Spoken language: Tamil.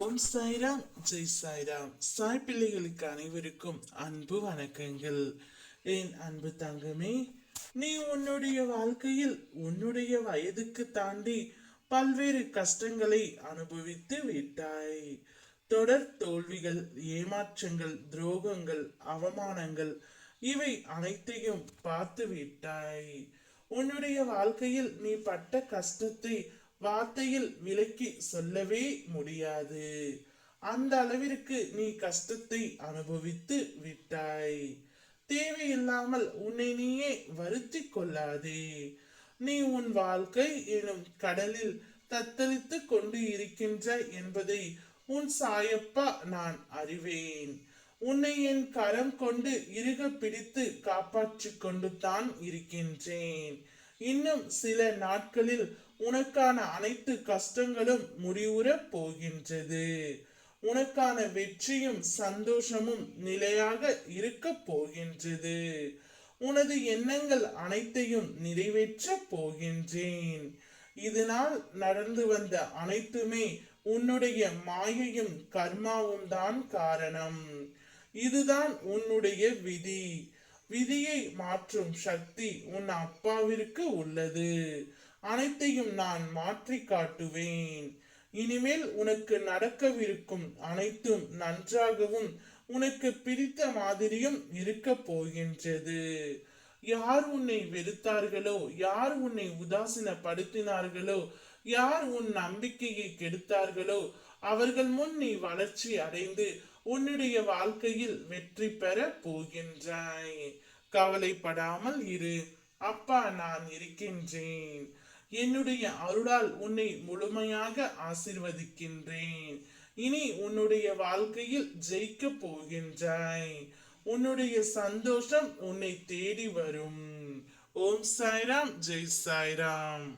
ஓம் சாய்ராம், ஜெய் சாய்ராம். சாய் பிள்ளைகளுக்கு அனைவருக்கும் அன்பு வணக்கங்கள். என் அன்பு தங்கமே, நீ உன்னுடைய வாழ்க்கையில் உன்னுடைய வயதுக்கு தாண்டி பல்வேறு கஷ்டங்களை அனுபவித்து விட்டாய். தொடர் தோல்விகள், ஏமாற்றங்கள், துரோகங்கள், அவமானங்கள் இவை அனைத்தையும் பார்த்து விட்டாய். உன்னுடைய வாழ்க்கையில் நீ பட்ட கஷ்டத்தை வார்த்தையில் விலக்கி சொல்லவே முடியாது. அந்த அளவிற்கு நீ கஷ்டத்தை அனுபவித்து விட்டாய். தேவையில்லாமல் உன்னை நீயே வருத்தி கொள்ளாதே. நீ உன் வாழ்க்கை எனும் கடலில் தத்தளித்து கொண்டு இருக்கின்ற என்பதை உன் சாயப்பா நான் அறிவேன். உன்னை என் கரம் கொண்டு இறுக பிடித்து காப்பாற்றிக் கொண்டு தான் இருக்கின்றேன். இன்னும் சில நாட்களில் உனக்கான அனைத்து கஷ்டங்களும் முடிவுறப் போகின்றது. உனக்கான வெற்றியும் சந்தோஷமும் நிலையாக இருக்க போகின்றது. உனது எண்ணங்கள் அனைத்தையும் நிறைவேற்றப் போகின்றேன். இதனால் நடந்து வந்த அனைத்துமே உன்னுடைய மாயையும் கர்மாவும் தான் காரணம். இதுதான் உன்னுடைய விதி. விதியை மாற்றும் சக்தி உன் அப்பாவிற்கு உள்ளது. அனைத்தையும் நான் மாற்றி காட்டுவேன். இனிமேல் உனக்கு நடக்கவிருக்கும் அனைத்தும் நன்றாகவும் உனக்கு பிடித்த மாதிரியும் இருக்க போகின்றது. யார் உன்னை வெறுத்தார்களோ, யார் உன்னை உதாசீனப்படுத்தினார்களோ, யார் உன் நம்பிக்கையை கெடுத்தார்களோ அவர்கள் முன் நீ வளர்ச்சி அடைந்து உன்னுடைய வாழ்க்கையில் வெற்றி பெற போகின்றாய். கவலைப்படாமல் இரு, அப்பா நான் இருக்கின்றேன். என்னுடைய அருளால் உன்னை முழுமையாக ஆசிர்வதிக்கின்றேன். இனி உன்னுடைய வாழ்க்கையில் ஜெயிக்க போகின்றாய். உன்னுடைய சந்தோஷம் உன்னை தேடி வரும். ஓம் சாய்ராம், ஜெய் சாய்ராம்.